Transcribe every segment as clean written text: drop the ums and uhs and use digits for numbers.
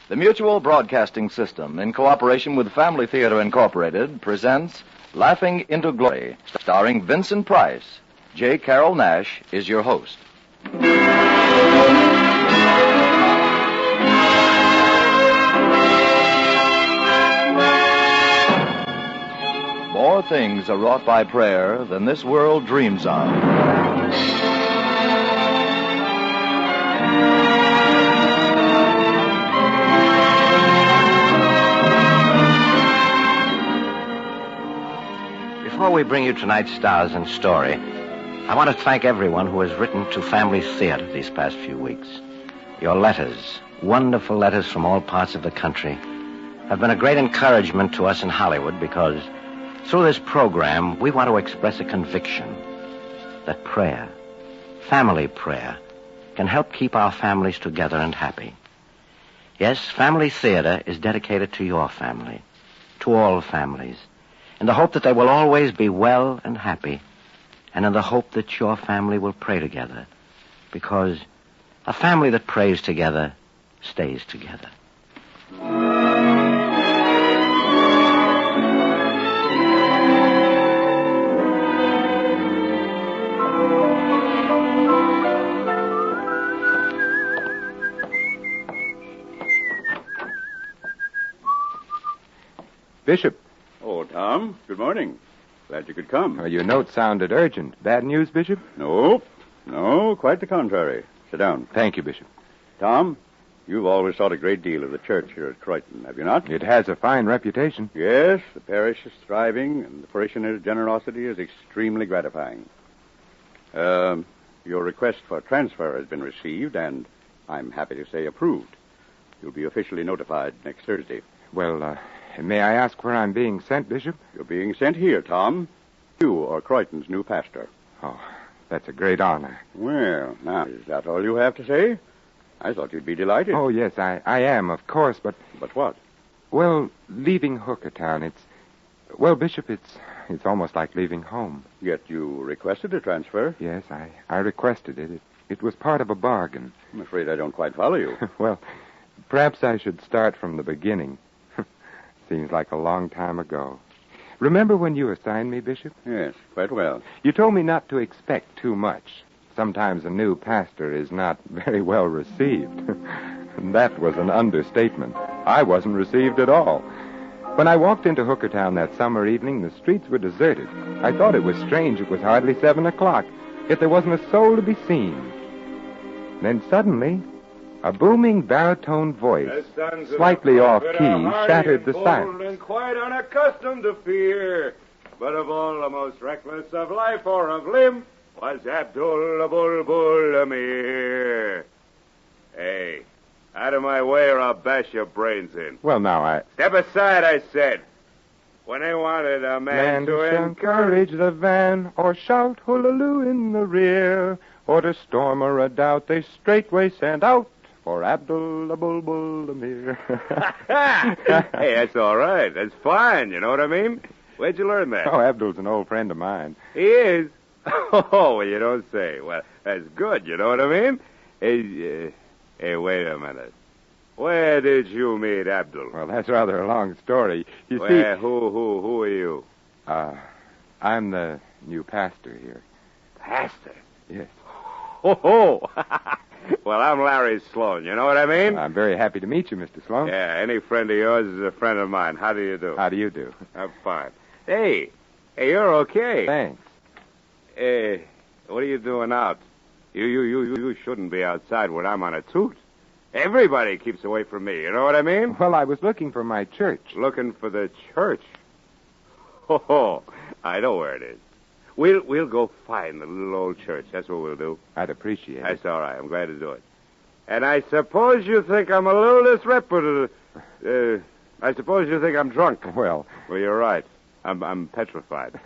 The Mutual Broadcasting System, in cooperation with Family Theater Incorporated, presents Laughing into Glory, starring Vincent Price. J. Carrol Naish is your host. More things are wrought by prayer than this world dreams of. Before we bring you tonight's stars and story, I want to thank everyone who has written to Family Theater these past few weeks. Your letters, wonderful letters from all parts of the country, have been a great encouragement to us in Hollywood because through this program, we want to express a conviction that prayer, family prayer, can help keep our families together and happy. Yes, Family Theater is dedicated to your family, to all families, in the hope that they will always be well and happy, and in the hope that your family will pray together, because a family that prays together stays together. Bishop. Oh, Tom, good morning. Glad you could come. Well, your note sounded urgent. Bad news, Bishop? No, quite the contrary. Sit down. Thank you, Bishop. Tom, you've always thought a great deal of the church here at Croydon, have you not? It has a fine reputation. Yes, the parish is thriving, and the parishioners' generosity is extremely gratifying. Your request for transfer has been received, and I'm happy to say approved. You'll be officially notified next Thursday. Well, may I ask where I'm being sent, Bishop? You're being sent here, Tom. You are Croydon's new pastor. Oh, that's a great honor. Well, now, is that all you have to say? I thought you'd be delighted. Oh, yes, I am, of course, but... But what? Well, leaving Hookertown, Well, Bishop, it's almost like leaving home. Yet you requested a transfer. Yes, I requested it. It was part of a bargain. I'm afraid I don't quite follow you. Well, perhaps I should start from the beginning. Seems like a long time ago. Remember when you assigned me, Bishop? Yes, quite well. You told me not to expect too much. Sometimes a new pastor is not very well received. And that was an understatement. I wasn't received at all. When I walked into Hookertown that summer evening, the streets were deserted. I thought it was strange. It was hardly 7 o'clock, yet there wasn't a soul to be seen. Then suddenly, a booming baritone voice, slightly off-key, shattered the silence. And quite unaccustomed to fear, but of all the most reckless of life or of limb was Abdul Bulbul Amir. Hey, out of my way or I'll bash your brains in. Well, now, Step aside, I said. When they wanted a man to encourage the van, or shout hullabaloo in the rear, or to storm a redoubt, they straightway sent out for Abdul Bulbul Amir. Hey, that's all right. That's fine. You know what I mean? Where'd you learn that? Oh, Abdul's an old friend of mine. He is? Oh, well, you don't say. Well, that's good. You know what I mean? Hey, wait a minute. Where did you meet Abdul? Well, that's rather a long story. You see... Who are you? I'm the new pastor here. Pastor? Yes. Oh. Well, I'm Larry Sloan. You know what I mean? I'm very happy to meet you, Mr. Sloan. Yeah, any friend of yours is a friend of mine. How do you do? How do you do? I'm fine. Hey, you're okay. Thanks. What are you doing out? You shouldn't be outside when I'm on a toot. Everybody keeps away from me. You know what I mean? Well, I was looking for my church. Looking for the church? Oh, I know where it is. We'll go find the little old church. That's what we'll do. I'd appreciate it. That's all right. I'm glad to do it. And I suppose you think I'm a little disreputable. I suppose you think I'm drunk. Well, you're right. I'm petrified.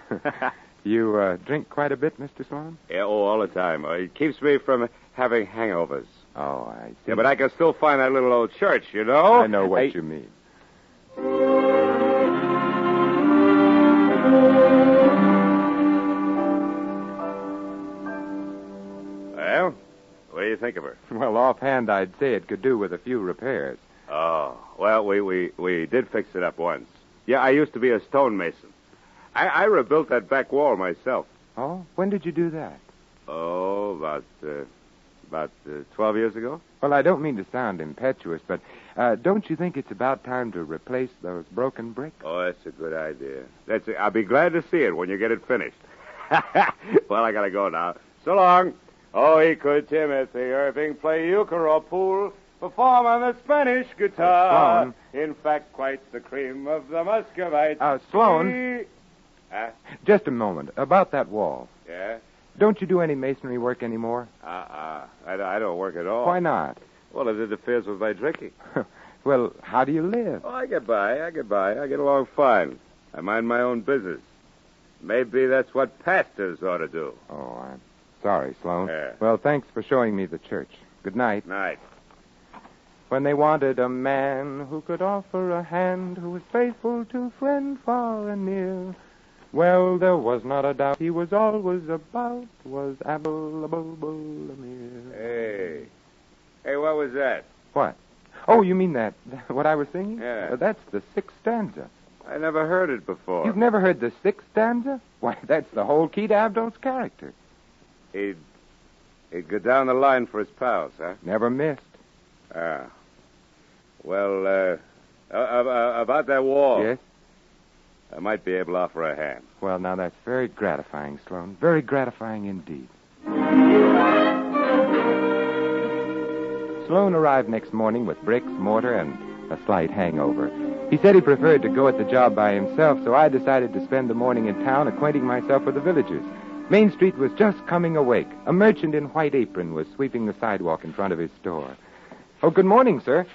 You drink quite a bit, Mr. Sloan? Yeah, all the time. It keeps me from having hangovers. Oh, I see. Yeah, but I can still find that little old church, you know? I know what you mean. Well, what do you think of her? Well, offhand, I'd say it could do with a few repairs. Oh, well, we did fix it up once. Yeah, I used to be a stonemason. I rebuilt that back wall myself. Oh? When did you do that? Oh, about 12 years ago. Well, I don't mean to sound impetuous, but don't you think it's about time to replace those broken bricks? Oh, that's a good idea. I'll be glad to see it when you get it finished. Well, I gotta go now. So long. Oh, he could Timothy Irving play euchre or pool, perform on the Spanish guitar. Sloan. In fact, quite the cream of the Muscovite. Sloan. Just a moment. About that wall. Yeah? Don't you do any masonry work anymore? I don't work at all. Why not? Well, it interferes with my drinking. Well, how do you live? Oh, I get by. I get along fine. I mind my own business. Maybe that's what pastors ought to do. Oh, I'm sorry, Sloan. Yeah. Well, thanks for showing me the church. Good night. Night. When they wanted a man who could offer a hand, who was faithful to friend far and near, well, there was not a doubt he was always about, was Abel Amir. Hey, what was that? What? Oh, you mean that, what I was singing? Yeah. That's the sixth stanza. I never heard it before. You've never heard the sixth stanza? Why, that's the whole key to Abdul's character. He'd go down the line for his pals, huh? Never missed. Ah. Well, about that wall. Yes? I might be able to offer a hand. Well, now that's very gratifying, Sloan. Very gratifying indeed. Sloan arrived next morning with bricks, mortar, and a slight hangover. He said he preferred to go at the job by himself, so I decided to spend the morning in town acquainting myself with the villagers. Main Street was just coming awake. A merchant in white apron was sweeping the sidewalk in front of his store. Oh, good morning, sir.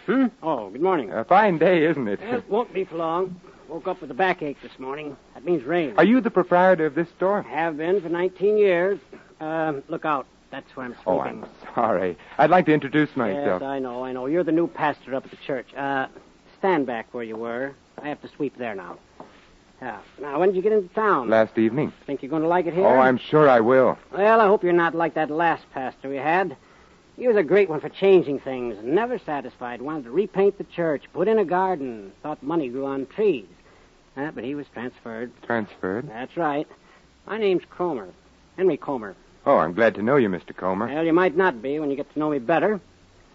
Oh, good morning. A fine day, isn't it? It won't be for long. Woke up with a backache this morning. That means rain. Are you the proprietor of this store? Have been for 19 years. Look out. That's where I'm sleeping. Oh, I'm sorry. I'd like to introduce myself. Yes, I know. You're the new pastor up at the church. Stand back where you were. I have to sweep there now. Now, when did you get into town? Last evening. Think you're going to like it here? Oh, I'm sure I will. Well, I hope you're not like that last pastor we had. He was a great one for changing things. Never satisfied. Wanted to repaint the church, put in a garden. Thought money grew on trees. But he was transferred. Transferred? That's right. My name's Cromer. Henry Comer. Oh, I'm glad to know you, Mr. Comer. Well, you might not be when you get to know me better.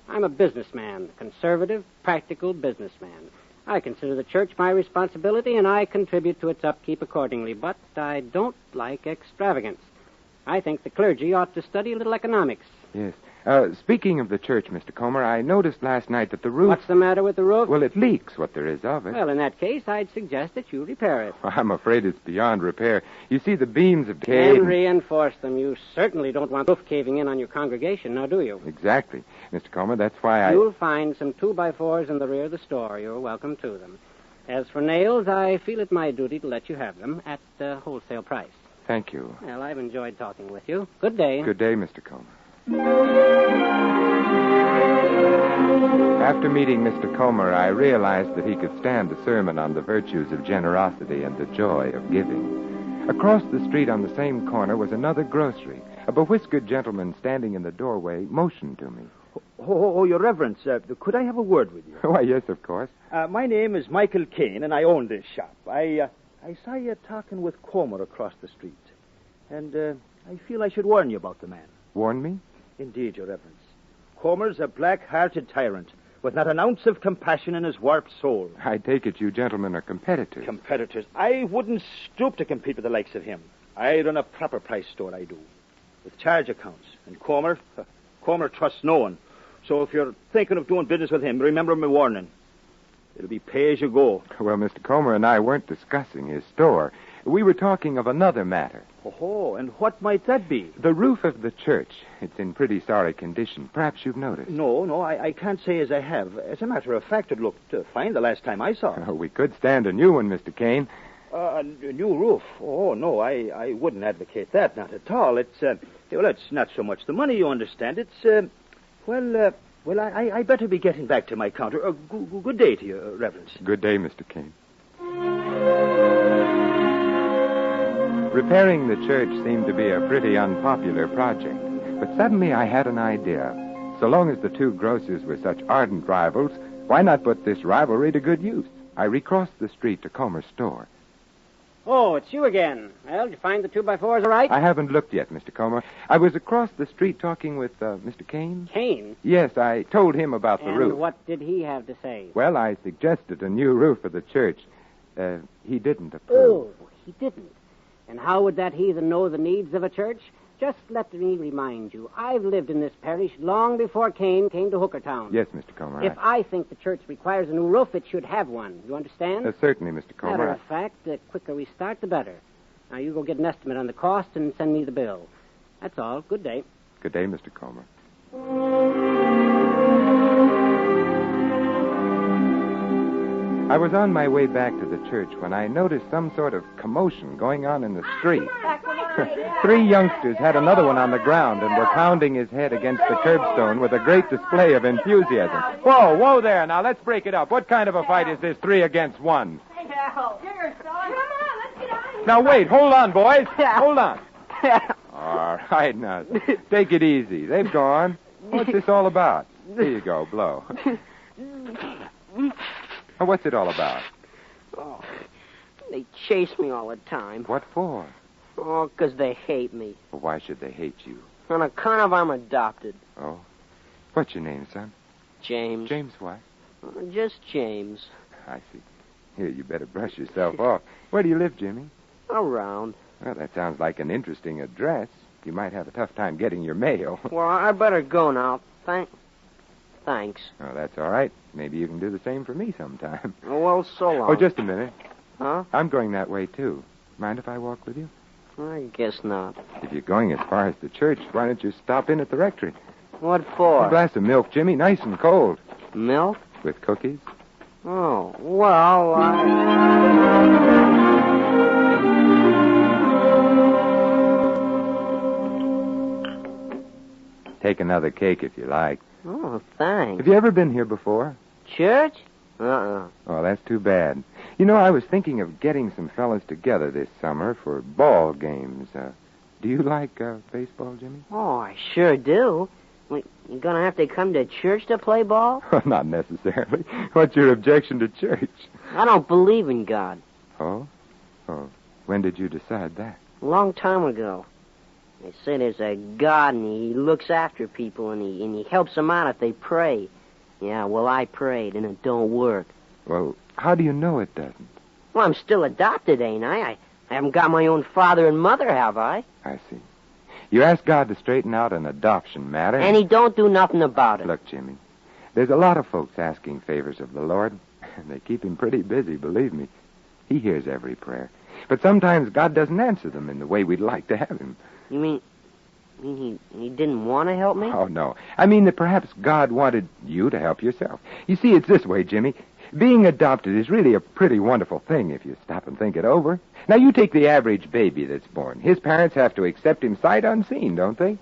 I'm a businessman, a conservative, practical businessman. I consider the church my responsibility, and I contribute to its upkeep accordingly. But I don't like extravagance. I think the clergy ought to study a little economics. Yes. Speaking of the church, Mr. Comer, I noticed last night that the roof... What's the matter with the roof? Well, it leaks, what there is of it. Well, in that case, I'd suggest that you repair it. I'm afraid it's beyond repair. You see, the beams have decayed... And reinforce them. You certainly don't want roof caving in on your congregation, now do you? Exactly. Mr. Comer, that's why You'll find some 2x4s in the rear of the store. You're welcome to them. As for nails, I feel it my duty to let you have them at wholesale price. Thank you. Well, I've enjoyed talking with you. Good day. Good day, Mr. Comer. After meeting Mr. Comer, I realized that he could stand a sermon on the virtues of generosity and the joy of giving. Across the street on the same corner was another grocery. A bewhiskered gentleman standing in the doorway motioned to me. Oh, Your Reverence, could I have a word with you? Why, yes, of course. My name is Michael Kane, and I own this shop. I saw you talking with Comer across the street, and I feel I should warn you about the man. Warn me? Indeed, Your Reverence. Comer's a black-hearted tyrant with not an ounce of compassion in his warped soul. I take it you gentlemen are competitors. Competitors? I wouldn't stoop to compete with the likes of him. I run a proper price store, I do, with charge accounts. And Comer trusts no one. So if you're thinking of doing business with him, remember my warning. It'll be pay as you go. Well, Mr. Comer and I weren't discussing his store. We were talking of another matter. Oh, and what might that be? The roof of the church. It's in pretty sorry condition. Perhaps you've noticed. No, I can't say as I have. As a matter of fact, it looked fine the last time I saw it. Oh, we could stand a new one, Mr. Kane. A new roof? Oh, no, I wouldn't advocate that, not at all. It's not so much the money, you understand. It's, well, I better be getting back to my counter. Good day to you, Reverence. Good day, Mr. Kane. Repairing the church seemed to be a pretty unpopular project, but suddenly I had an idea. So long as the two grocers were such ardent rivals, Why not put this rivalry to good use? I recrossed the street to Comer's store. Oh, it's you again. Well, did you find the 2x4s all right? I haven't looked yet, Mr. Comer. I was across the street talking with Mr. Kane. Kane? Yes, I told him about the roof. And what did he have to say? Well, I suggested a new roof for the church. He didn't approve. Oh, he didn't. And how would that heathen know the needs of a church? Just let me remind you, I've lived in this parish long before Kane came to Hookertown. Yes, Mr. Comer. If I think the church requires a new roof, it should have one. You understand? Certainly, Mr. Comer. Matter of fact, the quicker we start, the better. Now, you go get an estimate on the cost and send me the bill. That's all. Good day. Good day, Mr. Comer. I was on my way back to the church when I noticed some sort of commotion going on in the street. 3 youngsters had another one on the ground and were pounding his head against the curbstone with a great display of enthusiasm. Whoa there. Now, let's break it up. What kind of a fight is this 3 against 1? Here, son. Come on, let's get on. Now, wait. Hold on, boys. Hold on. All right, now, take it easy. They've gone. What's this all about? Here you go. Blow. Now, what's it all about? Oh, they chase me all the time. What for? Oh, 'cause they hate me. Well, why should they hate you? On account of I'm adopted. Oh. What's your name, son? James. James what? Just James. I see. Here, you better brush yourself off. Where do you live, Jimmy? Around. Well, that sounds like an interesting address. You might have a tough time getting your mail. Well, I better go now. Thanks. Oh, that's all right. Maybe you can do the same for me sometime. Oh, well, so long. Oh, just a minute. Huh? I'm going that way, too. Mind if I walk with you? I guess not. If you're going as far as the church, why don't you stop in at the rectory? What for? A glass of milk, Jimmy, nice and cold. Milk? With cookies? Oh, well, Take another cake if you like. Oh, thanks. Have you ever been here before? Church? Uh-uh. Oh, that's too bad. You know, I was thinking of getting some fellas together this summer for ball games. Do you like baseball, Jimmy? Oh, I sure do. Wait, you gonna have to come to church to play ball? Not necessarily. What's your objection to church? I don't believe in God. Oh? Oh. When did you decide that? A long time ago. They say there's a God and he looks after people and he helps them out if they pray. Yeah, well, I prayed and it don't work. Well, how do you know it doesn't? Well, I'm still adopted, ain't I? I haven't got my own father and mother, have I? I see. You asked God to straighten out an adoption matter. And he don't do nothing about it. Look, Jimmy, there's a lot of folks asking favors of the Lord, and they keep him pretty busy, believe me. He hears every prayer. But sometimes God doesn't answer them in the way we'd like to have him. You mean he didn't want to help me? Oh, no. I mean that perhaps God wanted you to help yourself. You see, it's this way, Jimmy. Being adopted is really a pretty wonderful thing if you stop and think it over. Now, you take the average baby that's born. His parents have to accept him sight unseen, don't they?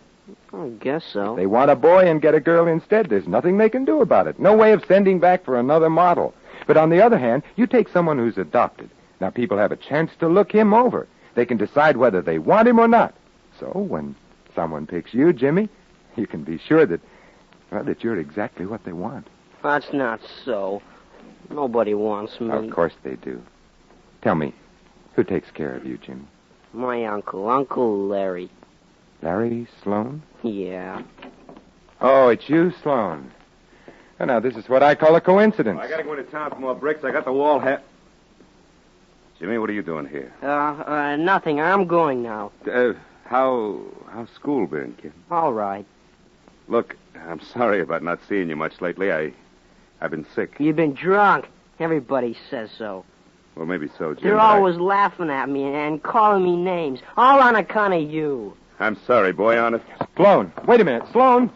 I guess so. If they want a boy and get a girl instead, there's nothing they can do about it. No way of sending back for another model. But on the other hand, you take someone who's adopted. Now, people have a chance to look him over. They can decide whether they want him or not. So, when someone picks you, Jimmy, you can be sure that you're exactly what they want. That's not so. Nobody wants me. Of course they do. Tell me, who takes care of you, Jimmy? My uncle, Uncle Larry. Larry Sloan? Yeah. Oh, it's you, Sloan. Well, now, this is what I call a coincidence. I gotta go into town for more bricks. I got the wall hat. Jimmy, what are you doing here? Nothing. I'm going now. How's school been, kid? All right. Look, I'm sorry about not seeing you much lately. I've been sick. You've been drunk. Everybody says so. Well, maybe so, Jim. They're always laughing at me and calling me names, all on account of you. I'm sorry, boy, honest. Sloan, wait a minute. Sloan!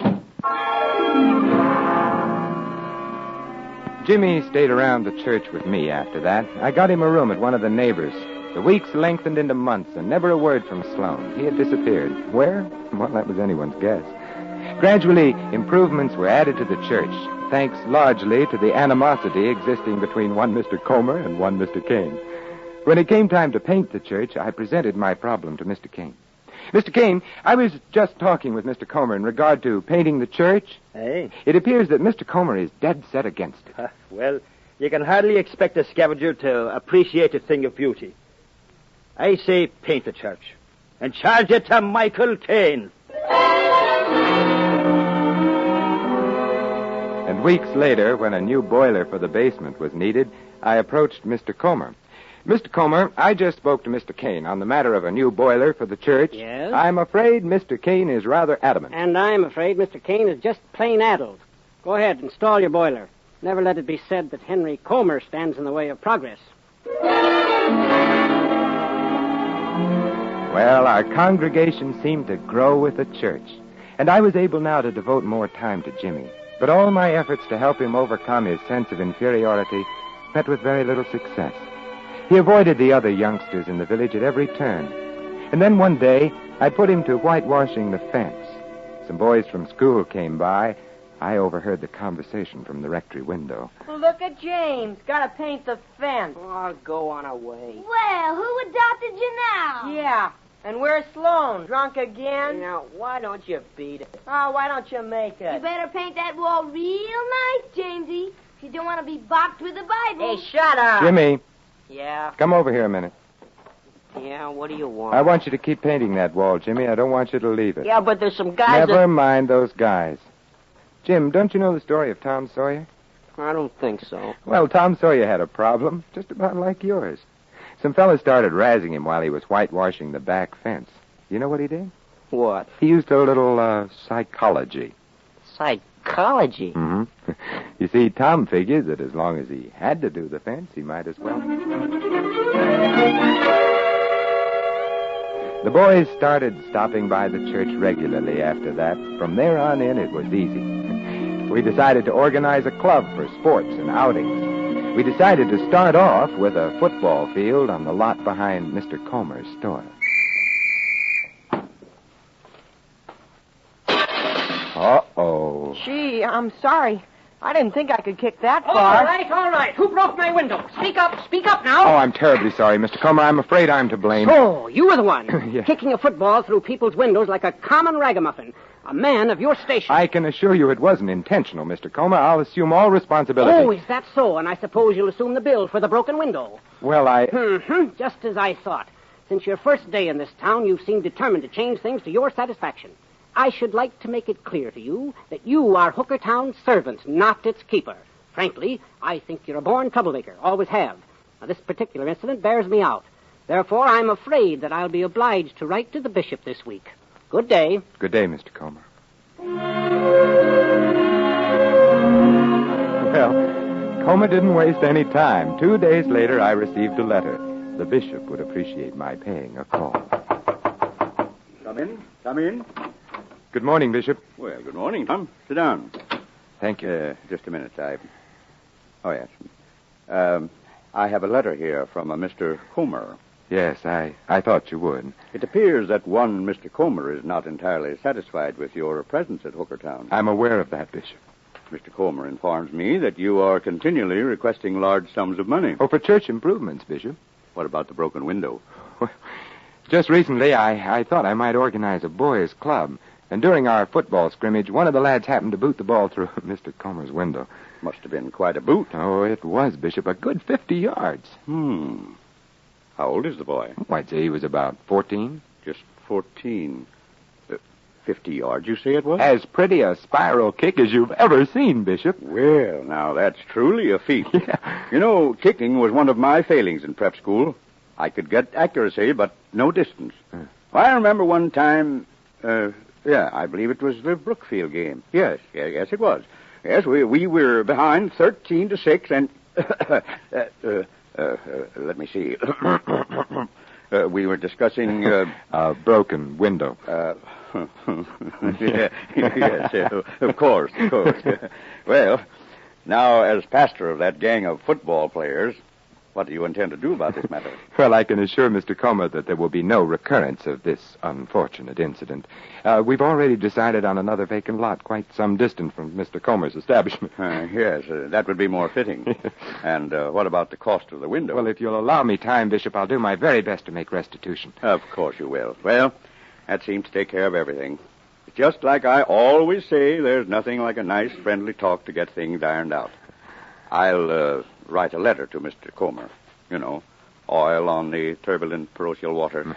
Jimmy stayed around the church with me after that. I got him a room at one of the neighbors. The weeks lengthened into months, and never a word from Sloan. He had disappeared. Where? Well, that was anyone's guess. Gradually, improvements were added to the church, thanks largely to the animosity existing between one Mr. Comer and one Mr. Kane. When it came time to paint the church, I presented my problem to Mr. Kane. Mr. Kane, I was just talking with Mr. Comer in regard to painting the church. Hey? It appears that Mr. Comer is dead set against it. Well, you can hardly expect a scavenger to appreciate a thing of beauty. I say paint the church. And charge it to Michael Kane. And weeks later, when a new boiler for the basement was needed, I approached Mr. Comer. Mr. Comer, I just spoke to Mr. Kane on the matter of a new boiler for the church. Yes? I'm afraid Mr. Kane is rather adamant. And I'm afraid Mr. Kane is just plain addled. Go ahead, install your boiler. Never let it be said that Henry Comer stands in the way of progress. Well, our congregation seemed to grow with the church, and I was able now to devote more time to Jimmy. But all my efforts to help him overcome his sense of inferiority met with very little success. He avoided the other youngsters in the village at every turn. And then one day, I put him to whitewashing the fence. Some boys from school came by. I overheard the conversation from the rectory window. Look at James. Gotta paint the fence. Oh, go on away. Well, who adopted you now? Yeah. And where's Sloan? Drunk again? Now, why don't you beat it? Oh, why don't you make it? You better paint that wall real nice, Jamesy. If you don't want to be bopped with the Bible. Hey, shut up. Jimmy, Yeah? come over here a minute. Yeah, what do you want? I want you to keep painting that wall, Jimmy. I don't want you to leave it. Yeah, but there's some guys Never mind those guys. Jim, don't you know the story of Tom Sawyer? I don't think so. Well, Tom Sawyer had a problem, just about like yours. Some fellas started razzing him while he was whitewashing the back fence. You know what he did? What? He used a little, psychology. Psychology? Mm-hmm. You see, Tom figured that as long as he had to do the fence, he might as well. The boys started stopping by the church regularly after that. From there on in, it was easy. We decided to organize a club for sports and outings. We decided to start off with a football field on the lot behind Mr. Comer's store. Uh-oh. Gee, I'm sorry. I didn't think I could kick that far. All right. Who broke my window? Speak up now. Oh, I'm terribly sorry, Mr. Comer. I'm afraid I'm to blame. Oh, you were the one. Yeah. Kicking a football through people's windows like a common ragamuffin. A man of your station. I can assure you it wasn't intentional, Mr. Comer. I'll assume all responsibility. Oh, is that so? And I suppose you'll assume the bill for the broken window. Well, Just as I thought. Since your first day in this town, you've seemed determined to change things to your satisfaction. I should like to make it clear to you that you are Hooker Town's servant, not its keeper. Frankly, I think you're a born troublemaker. Always have. Now, this particular incident bears me out. Therefore, I'm afraid that I'll be obliged to write to the bishop this week. Good day. Good day, Mr. Comer. Well, Comer didn't waste any time. 2 days later, I received a letter. The bishop would appreciate my paying a call. Come in. Good morning, Bishop. Well, good morning, Tom. Sit down. Thank you. Just a minute, Oh, yes. I have a letter here from a Mr. Comer. Yes, I thought you would. It appears that one Mr. Comer is not entirely satisfied with your presence at Hookertown. I'm aware of that, Bishop. Mr. Comer informs me that you are continually requesting large sums of money. Oh, for church improvements, Bishop. What about the broken window? Just recently, I thought I might organize a boys' club. And during our football scrimmage, one of the lads happened to boot the ball through Mr. Comer's window. Must have been quite a boot. Oh, it was, Bishop. A good 50 yards. How old is the boy? Oh, I'd say he was about 14. Just 14. 50 yards, you say it was? As pretty a spiral kick as you've ever seen, Bishop. Well, now, that's truly a feat. Yeah. You know, kicking was one of my failings in prep school. I could get accuracy, but no distance. I remember one time... I believe it was the Brookfield game. Yes, it was. Yes, we were behind 13-6, and let me see. We were discussing a broken window. Yes, of course. Well, now as pastor of that gang of football players, what do you intend to do about this matter? Well, I can assure Mr. Comer that there will be no recurrence of this unfortunate incident. We've already decided on another vacant lot quite some distance from Mr. Comer's establishment. Yes, that would be more fitting. And what about the cost of the window? Well, if you'll allow me time, Bishop, I'll do my very best to make restitution. Of course you will. Well, That seems to take care of everything. It's just like I always say, there's nothing like a nice, friendly talk to get things ironed out. I'll write a letter to Mr. Comer. You know, oil on the turbulent parochial water.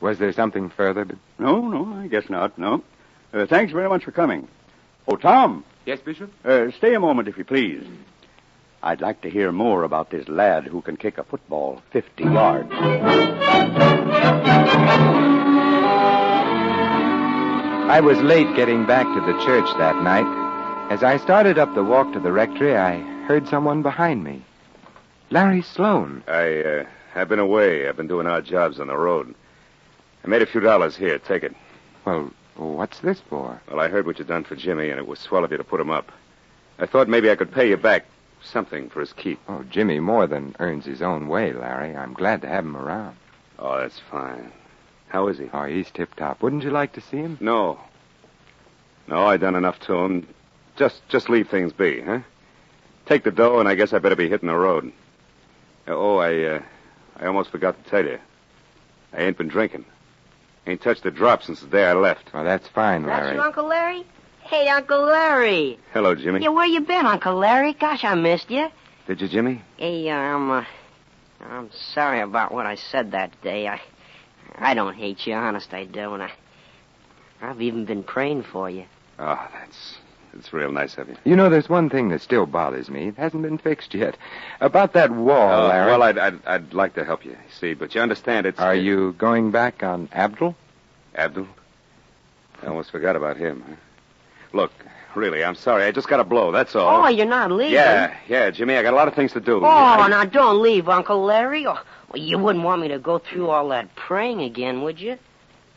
Was there something further? No, I guess not, no. Thanks very much for coming. Oh, Tom. Yes, Bishop? Stay a moment, if you please. I'd like to hear more about this lad who can kick a football 50 yards. I was late getting back to the church that night. As I started up the walk to the rectory, I heard someone behind me. Larry Sloan. I've been away. I've been doing odd jobs on the road. I made a few dollars here. Take it. Well, what's this for? Well, I heard what you done for Jimmy, and it was swell of you to put him up. I thought maybe I could pay you back something for his keep. Oh, Jimmy more than earns his own way, Larry. I'm glad to have him around. Oh, that's fine. How is he? Oh, he's tip-top. Wouldn't you like to see him? No, I done enough to him. Just leave things be, huh? Take the dough, and I guess I better be hitting the road. I almost forgot to tell you. I ain't been drinking. Ain't touched a drop since the day I left. Oh, that's fine, Larry. That's your Uncle Larry? Hey, Uncle Larry. Hello, Jimmy. Yeah, where you been, Uncle Larry? Gosh, I missed you. Did you, Jimmy? Hey, I'm sorry about what I said that day. I don't hate you, honest I do, and I've even been praying for you. Oh, that's real nice of you. You know, there's one thing that still bothers me. It hasn't been fixed yet. About that wall, Larry. Well, I'd like to help you, see, but you understand it's... Are you going back on Abdul? Abdul? I almost forgot about him. Huh? Look, really, I'm sorry. I just got a blow, that's all. Oh, you're not leaving? Yeah, Jimmy, I got a lot of things to do. Oh, now don't leave, Uncle Larry. Oh, well, you wouldn't want me to go through all that praying again, would you?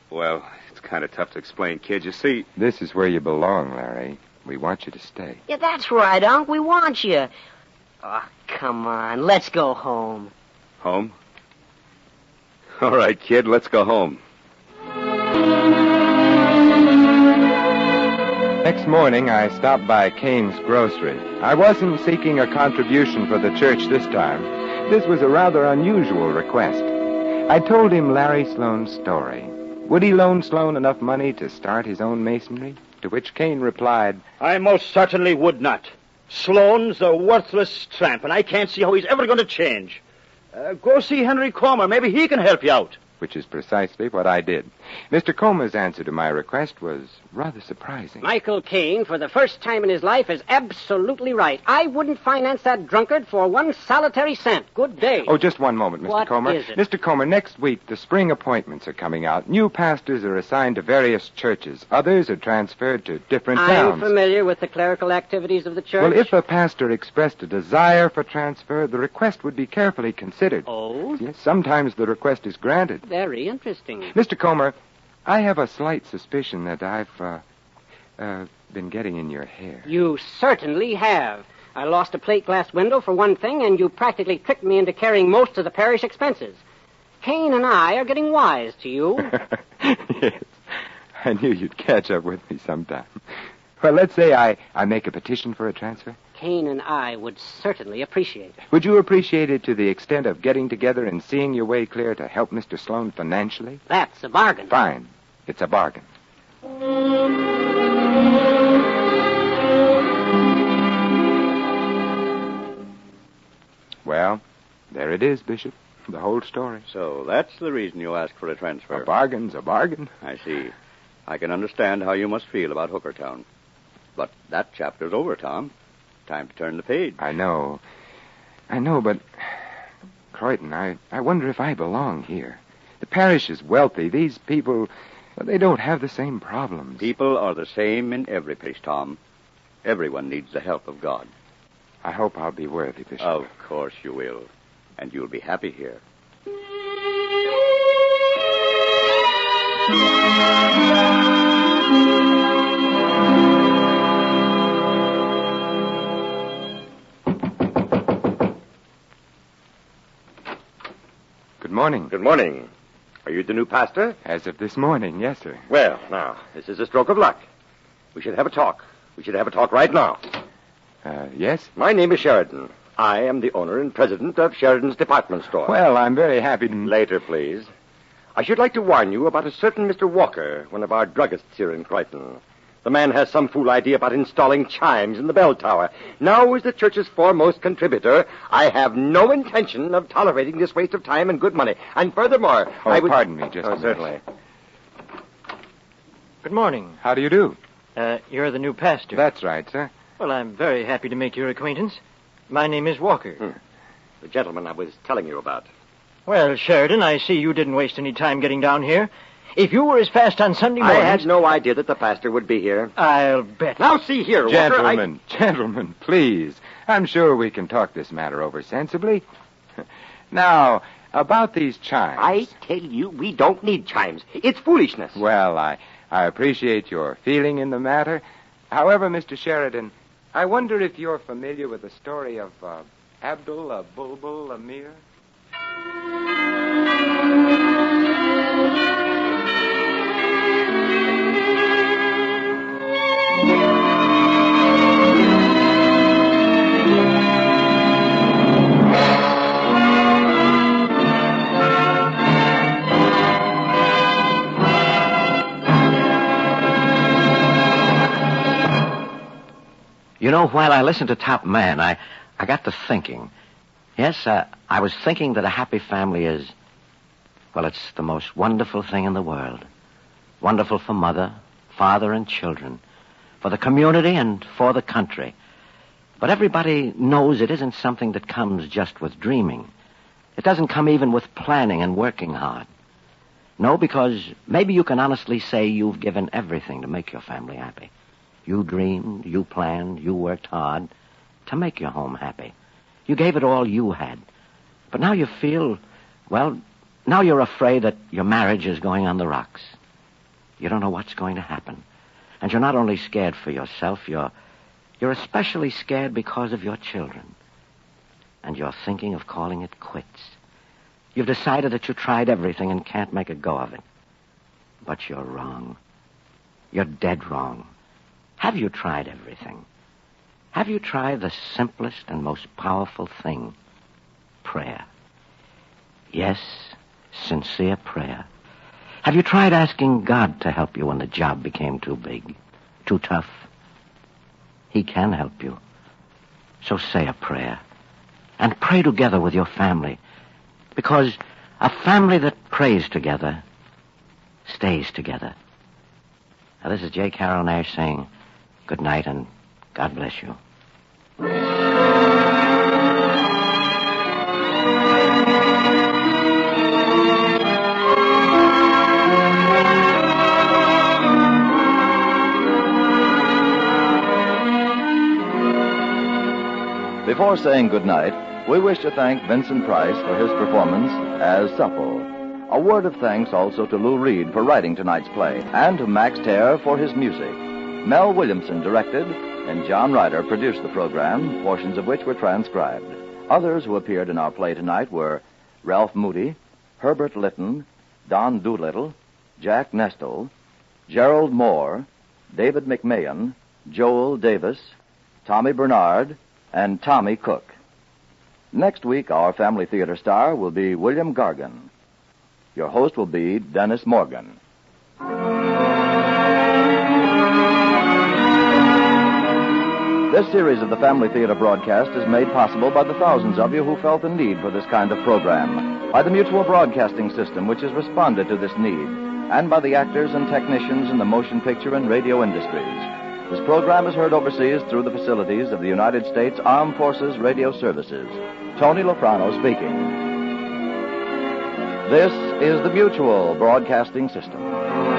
Well, it's kind of tough to explain, kid. You see... This is where you belong, Larry. We want you to stay. Yeah, that's right, Unc. We want you. Oh, come on. Let's go home. Home? All right, kid, let's go home. Next morning, I stopped by Kane's grocery. I wasn't seeking a contribution for the church this time. This was a rather unusual request. I told him Larry Sloan's story. Would he loan Sloan enough money to start his own masonry? To which Kane replied, I most certainly would not. Sloan's a worthless tramp, and I can't see how he's ever going to change. Go see Henry Comer. Maybe he can help you out. Which is precisely what I did. Mr. Comer's answer to my request was rather surprising. Michael Kane, for the first time in his life, is absolutely right. I wouldn't finance that drunkard for one solitary cent. Good day. Oh, just one moment, Mr. Comer. What is it? Mr. Comer, next week, the spring appointments are coming out. New pastors are assigned to various churches. Others are transferred to different towns. I'm familiar with the clerical activities of the church. Well, if a pastor expressed a desire for transfer, the request would be carefully considered. Oh? Yes, sometimes the request is granted. Very interesting. Mr. Comer, I have a slight suspicion that I've been getting in your hair. You certainly have. I lost a plate glass window for one thing, and you practically tricked me into carrying most of the parish expenses. Kane and I are getting wise to you. Yes. I knew you'd catch up with me sometime. Well, let's say I make a petition for a transfer. Kane and I would certainly appreciate it. Would you appreciate it to the extent of getting together and seeing your way clear to help Mr. Sloan financially? That's a bargain. Fine. It's a bargain. Well, there it is, Bishop. The whole story. So that's the reason you asked for a transfer. A bargain's a bargain. I see. I can understand how you must feel about Hookertown. But that chapter's over, Tom. Time to turn the page. I know, but... Croydon, I wonder if I belong here. The parish is wealthy. These people, they don't have the same problems. People are the same in every place, Tom. Everyone needs the help of God. I hope I'll be worthy, Bishop. Of course you will. And you'll be happy here. Good morning. Good morning. Are you the new pastor? As of this morning, yes, sir. Well, now, this is a stroke of luck. We should have a talk. We should have a talk right now. Yes? My name is Sheridan. I am the owner and president of Sheridan's Department Store. Well, I'm very happy to... Later, please. I should like to warn you about a certain Mr. Walker, one of our druggists here in Crichton. The man has some fool idea about installing chimes in the bell tower. Now, as the church's foremost contributor, I have no intention of tolerating this waste of time and good money. And furthermore, I would... Pardon me just a minute. Certainly. Good morning. How do you do? You're the new pastor. That's right, sir. Well, I'm very happy to make your acquaintance. My name is Walker. The gentleman I was telling you about. Well, Sheridan, I see you didn't waste any time getting down here. If you were as fast on Sunday mornings... I had no idea that the pastor would be here. I'll bet. Now, see here, Walker, Gentlemen, please. I'm sure we can talk this matter over sensibly. Now, about these chimes... I tell you, we don't need chimes. It's foolishness. Well, I appreciate your feeling in the matter. However, Mr. Sheridan, I wonder if you're familiar with the story of Abdul Bulbul Amir? You know, while I listened to Top Man, I got to thinking. Yes, I was thinking that a happy family is, well, it's the most wonderful thing in the world. Wonderful for mother, father, and children, for the community and for the country. But everybody knows it isn't something that comes just with dreaming. It doesn't come even with planning and working hard. No, because maybe you can honestly say you've given everything to make your family happy. You dreamed, you planned, you worked hard to make your home happy. You gave it all you had. But now you feel, well, now you're afraid that your marriage is going on the rocks. You don't know what's going to happen. And you're not only scared for yourself, you're especially scared because of your children. And you're thinking of calling it quits. You've decided that you tried everything and can't make a go of it. But you're wrong. You're dead wrong. Have you tried everything? Have you tried the simplest and most powerful thing? Prayer. Yes, sincere prayer. Have you tried asking God to help you when the job became too big, too tough? He can help you. So say a prayer. And pray together with your family. Because a family that prays together stays together. Now, this is J. Carrol Nash saying good night and God bless you. Before saying good night, we wish to thank Vincent Price for his performance as Supple. A word of thanks also to Lou Reed for writing tonight's play, and to Max Terre for his music. Mel Williamson directed, and John Ryder produced the program, portions of which were transcribed. Others who appeared in our play tonight were Ralph Moody, Herbert Lytton, Don Doolittle, Jack Nestle, Gerald Moore, David McMahon, Joel Davis, Tommy Bernard, and Tommy Cook. Next week, our Family Theater star will be William Gargan. Your host will be Dennis Morgan. This series of the Family Theater broadcast is made possible by the thousands of you who felt the need for this kind of program, by the Mutual Broadcasting System, which has responded to this need, and by the actors and technicians in the motion picture and radio industries. This program is heard overseas through the facilities of the United States Armed Forces Radio Services. Tony Loprano speaking. This is the Mutual Broadcasting System.